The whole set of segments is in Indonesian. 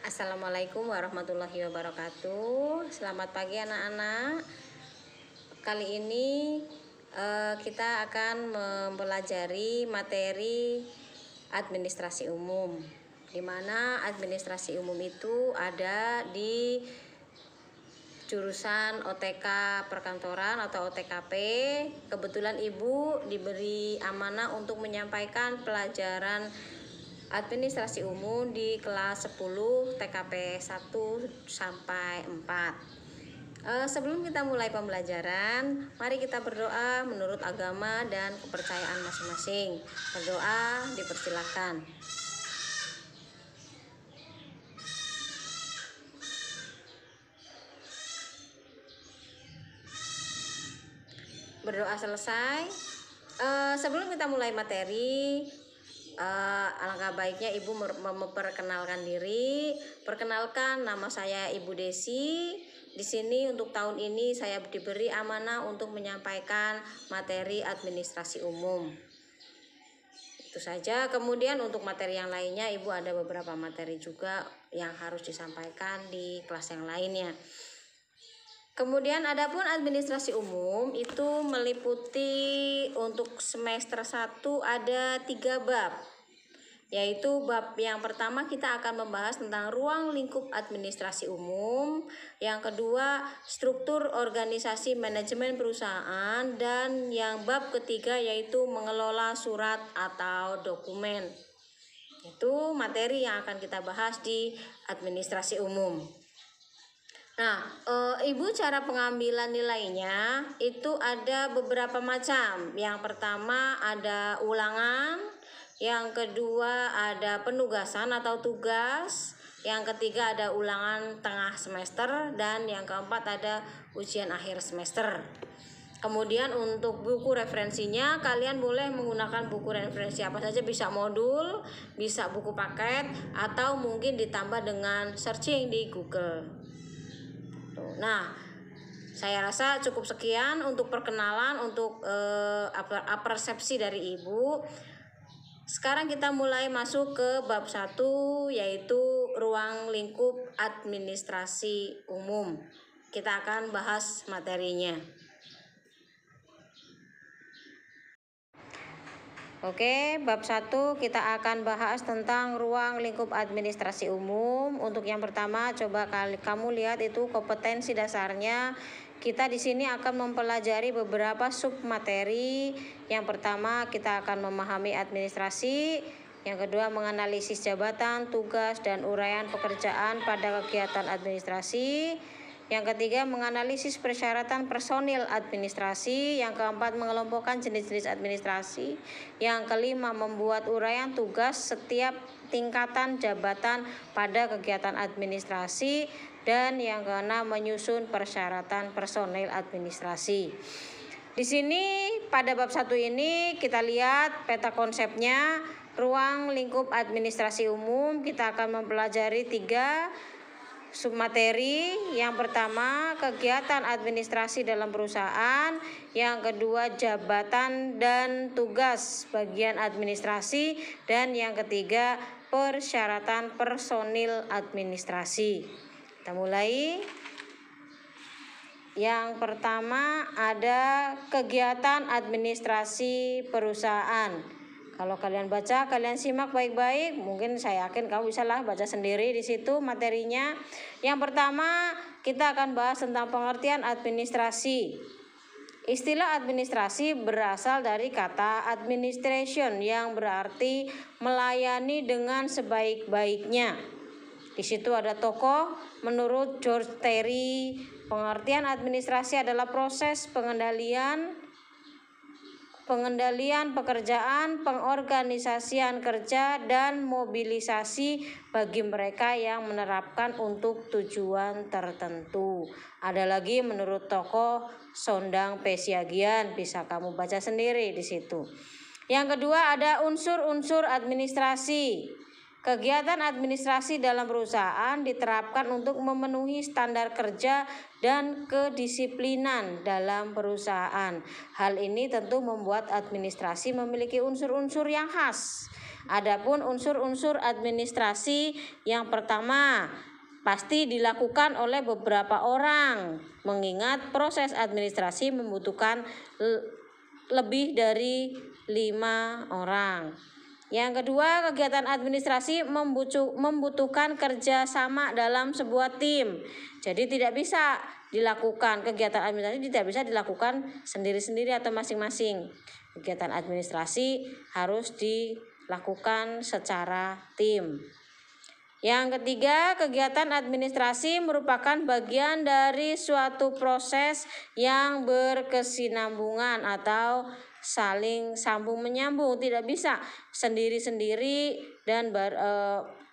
Assalamualaikum warahmatullahi wabarakatuh. Selamat pagi anak-anak. Kali ini kita akan mempelajari materi administrasi umum, di mana administrasi umum itu ada di jurusan OTK perkantoran atau OTKP. Kebetulan Ibu diberi amanah untuk menyampaikan pelajaran administrasi umum di kelas 10 TKP 1 sampai 4. Sebelum kita mulai pembelajaran, mari kita berdoa menurut agama dan kepercayaan masing-masing. Berdoa dipersilakan. Berdoa selesai. Sebelum kita mulai materi, alangkah baiknya Ibu memperkenalkan diri. Perkenalkan, nama saya Ibu Desi. Di sini untuk tahun ini saya diberi amanah untuk menyampaikan materi administrasi umum. Itu saja. Kemudian untuk materi yang lainnya, Ibu ada beberapa materi juga yang harus disampaikan di kelas yang lainnya. Kemudian adapun administrasi umum itu meliputi untuk semester 1 ada 3 bab. Yaitu bab yang pertama kita akan membahas tentang ruang lingkup administrasi umum, yang kedua struktur organisasi manajemen perusahaan, dan yang bab ketiga yaitu mengelola surat atau dokumen. Itu materi yang akan kita bahas di administrasi umum. Nah, Ibu, cara pengambilan nilainya itu ada beberapa macam. Yang pertama ada ulangan, yang kedua ada penugasan atau tugas, yang ketiga ada ulangan tengah semester, dan yang keempat ada ujian akhir semester. Kemudian untuk buku referensinya, kalian boleh menggunakan buku referensi apa saja, bisa modul, bisa buku paket, atau mungkin ditambah dengan searching di Google. Nah, saya rasa cukup sekian untuk perkenalan, untuk persepsi dari Ibu. Sekarang kita mulai masuk ke bab 1, yaitu ruang lingkup administrasi umum. Kita akan bahas materinya. Oke, bab 1 kita akan bahas tentang ruang lingkup administrasi umum. Untuk yang pertama, coba kamu lihat itu kompetensi dasarnya. Kita di sini akan mempelajari beberapa submateri. Yang pertama, kita akan memahami administrasi. Yang kedua, menganalisis jabatan, tugas, dan uraian pekerjaan pada kegiatan administrasi. Yang ketiga, menganalisis persyaratan personil administrasi. Yang keempat, mengelompokkan jenis-jenis administrasi. Yang kelima, membuat uraian tugas setiap tingkatan jabatan pada kegiatan administrasi. Dan yang keenam, menyusun persyaratan personil administrasi. Di sini pada bab 1 ini kita lihat peta konsepnya. Ruang lingkup administrasi umum, kita akan mempelajari 3 submateri. Yang pertama, kegiatan administrasi dalam perusahaan. Yang kedua, jabatan dan tugas bagian administrasi. Dan yang ketiga, persyaratan personil administrasi. Kita mulai. Yang pertama ada kegiatan administrasi perusahaan. Kalau kalian baca, kalian simak baik-baik. Mungkin saya yakin kamu bisa lah baca sendiri di situ materinya. Yang pertama, kita akan bahas tentang pengertian administrasi. Istilah administrasi berasal dari kata administration yang berarti melayani dengan sebaik-baiknya. Di situ ada tokoh. Menurut George Terry, pengertian administrasi adalah proses pengendalian pekerjaan, pengorganisasian kerja, dan mobilisasi bagi mereka yang menerapkan untuk tujuan tertentu. Ada lagi menurut tokoh Sondang Pesiagian, bisa kamu baca sendiri di situ. Yang kedua ada unsur-unsur administrasi. Kegiatan administrasi dalam perusahaan diterapkan untuk memenuhi standar kerja dan kedisiplinan dalam perusahaan. Hal ini tentu membuat administrasi memiliki unsur-unsur yang khas. Adapun unsur-unsur administrasi yang pertama pasti dilakukan oleh beberapa orang, mengingat proses administrasi membutuhkan lebih dari 5 orang. Yang kedua, kegiatan administrasi membutuhkan kerjasama dalam sebuah tim. Jadi tidak bisa dilakukan kegiatan administrasi tidak bisa dilakukan sendiri-sendiri atau masing-masing. Kegiatan administrasi harus dilakukan secara tim. Yang ketiga, kegiatan administrasi merupakan bagian dari suatu proses yang berkesinambungan atau saling sambung menyambung, tidak bisa sendiri-sendiri dan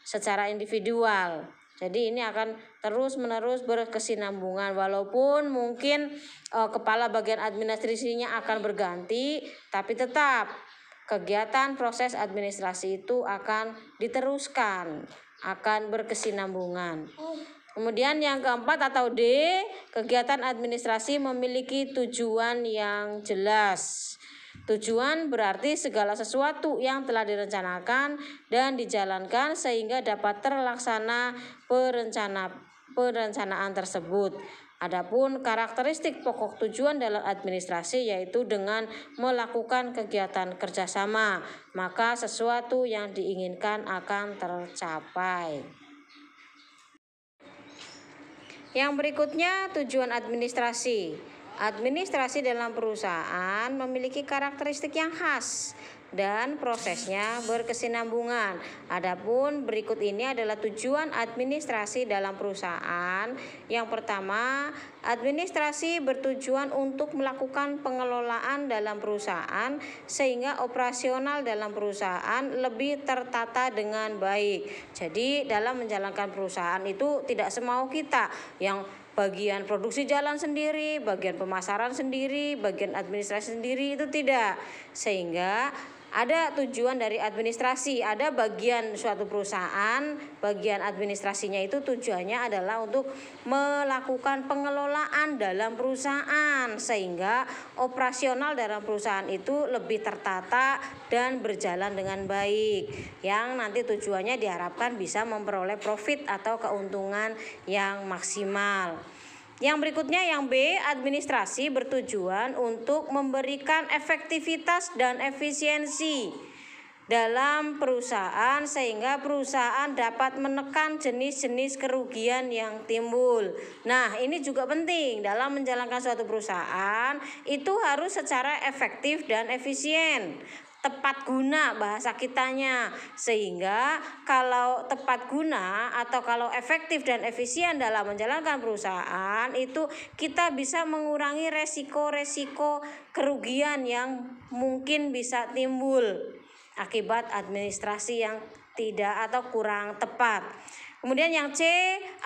secara individual. Jadi ini akan terus-menerus berkesinambungan, walaupun mungkin kepala bagian administrasinya akan berganti, tapi tetap kegiatan proses administrasi itu akan diteruskan, akan berkesinambungan. Kemudian yang keempat atau D, kegiatan administrasi memiliki tujuan yang jelas. Tujuan berarti segala sesuatu yang telah direncanakan dan dijalankan sehingga dapat terlaksana perencanaan tersebut. Adapun karakteristik pokok tujuan dalam administrasi yaitu dengan melakukan kegiatan kerjasama, maka sesuatu yang diinginkan akan tercapai. Yang berikutnya, tujuan administrasi. Administrasi dalam perusahaan memiliki karakteristik yang khas dan prosesnya berkesinambungan. Adapun berikut ini adalah tujuan administrasi dalam perusahaan. Yang pertama, administrasi bertujuan untuk melakukan pengelolaan dalam perusahaan sehingga operasional dalam perusahaan lebih tertata dengan baik. Jadi dalam menjalankan perusahaan itu tidak semau kita, yang bagian produksi jalan sendiri, bagian pemasaran sendiri, bagian administrasi sendiri, itu tidak. Sehingga ada tujuan dari administrasi, ada bagian suatu perusahaan, bagian administrasinya itu tujuannya adalah untuk melakukan pengelolaan dalam perusahaan sehingga operasional dalam perusahaan itu lebih tertata dan berjalan dengan baik, yang nanti tujuannya diharapkan bisa memperoleh profit atau keuntungan yang maksimal. Yang berikutnya yang B, administrasi bertujuan untuk memberikan efektivitas dan efisiensi dalam perusahaan sehingga perusahaan dapat menekan jenis-jenis kerugian yang timbul. Nah, ini juga penting dalam menjalankan suatu perusahaan, itu harus secara efektif dan efisien. Tepat guna bahasa kitanya, sehingga kalau tepat guna atau kalau efektif dan efisien dalam menjalankan perusahaan itu kita bisa mengurangi resiko-resiko kerugian yang mungkin bisa timbul akibat administrasi yang tidak atau kurang tepat. Kemudian yang C,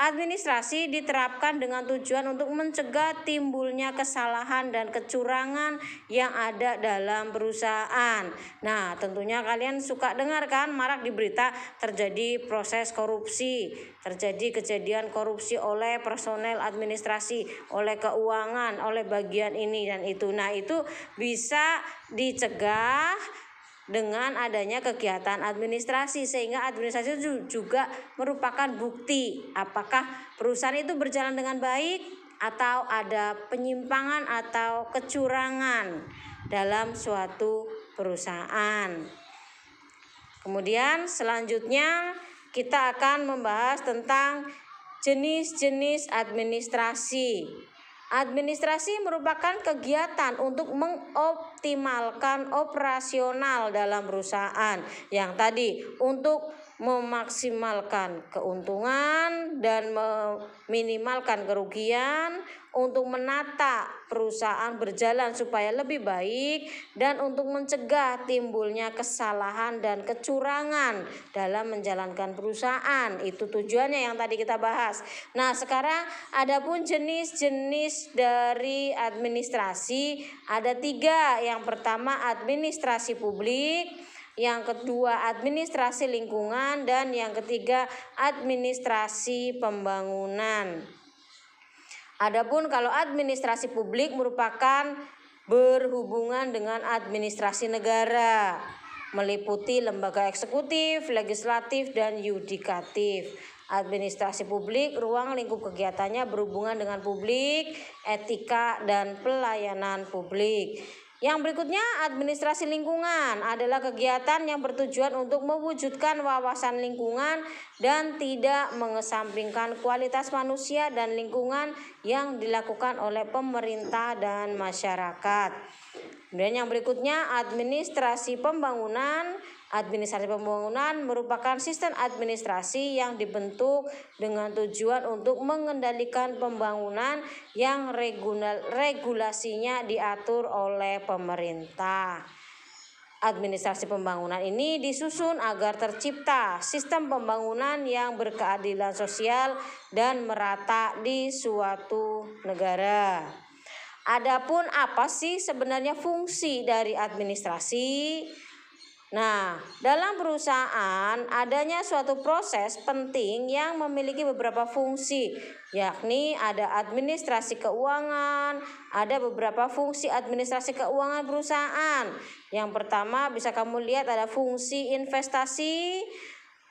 administrasi diterapkan dengan tujuan untuk mencegah timbulnya kesalahan dan kecurangan yang ada dalam perusahaan. Nah, tentunya kalian suka dengar kan, marak di berita terjadi proses korupsi, terjadi kejadian korupsi oleh personel administrasi, oleh keuangan, oleh bagian ini dan itu. Nah, itu bisa dicegah dengan adanya kegiatan administrasi, sehingga administrasi itu juga merupakan bukti apakah perusahaan itu berjalan dengan baik atau ada penyimpangan atau kecurangan dalam suatu perusahaan. Kemudian selanjutnya kita akan membahas tentang jenis-jenis administrasi. Administrasi merupakan kegiatan untuk mengoptimalkan operasional dalam perusahaan, yang tadi untuk memaksimalkan keuntungan dan meminimalkan kerugian, untuk menata perusahaan berjalan supaya lebih baik, dan untuk mencegah timbulnya kesalahan dan kecurangan dalam menjalankan perusahaan. Itu tujuannya yang tadi kita bahas. Nah, sekarang adapun jenis-jenis dari administrasi ada 3. Yang pertama administrasi publik, yang kedua administrasi lingkungan, dan yang ketiga administrasi pembangunan. Adapun kalau administrasi publik merupakan berhubungan dengan administrasi negara. meliputi lembaga eksekutif, legislatif, dan yudikatif. Administrasi publik, ruang lingkup kegiatannya berhubungan dengan publik, etika, dan pelayanan publik. Yang berikutnya, administrasi lingkungan adalah kegiatan yang bertujuan untuk mewujudkan wawasan lingkungan dan tidak mengesampingkan kualitas manusia dan lingkungan yang dilakukan oleh pemerintah dan masyarakat. Kemudian yang berikutnya, administrasi pembangunan. Administrasi pembangunan merupakan sistem administrasi yang dibentuk dengan tujuan untuk mengendalikan pembangunan yang regulasinya diatur oleh pemerintah. Administrasi pembangunan ini disusun agar tercipta sistem pembangunan yang berkeadilan sosial dan merata di suatu negara. Adapun apa sih sebenarnya fungsi dari administrasi? Nah, dalam perusahaan adanya suatu proses penting yang memiliki beberapa fungsi, yakni ada administrasi keuangan, ada beberapa fungsi administrasi keuangan perusahaan. Yang pertama bisa kamu lihat ada fungsi investasi,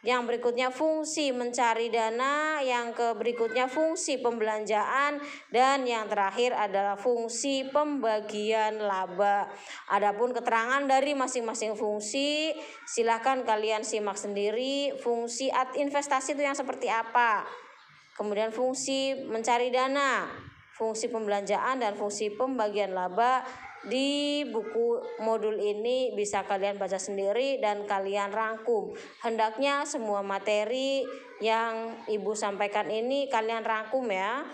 yang berikutnya fungsi mencari dana, yang berikutnya fungsi pembelanjaan, dan yang terakhir adalah fungsi pembagian laba. Adapun keterangan dari masing-masing fungsi silahkan kalian simak sendiri. Fungsi investasi itu yang seperti apa, kemudian fungsi mencari dana, fungsi pembelanjaan, dan fungsi pembagian laba. Di buku modul ini bisa kalian baca sendiri dan kalian rangkum. Hendaknya semua materi yang Ibu sampaikan ini kalian rangkum ya.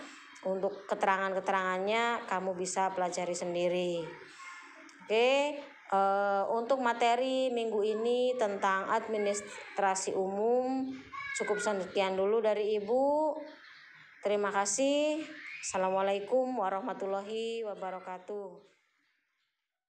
Untuk keterangan-keterangannya kamu bisa pelajari sendiri. Oke, untuk materi minggu ini tentang administrasi umum cukup sekian dulu dari Ibu. Terima kasih. Assalamualaikum warahmatullahi wabarakatuh.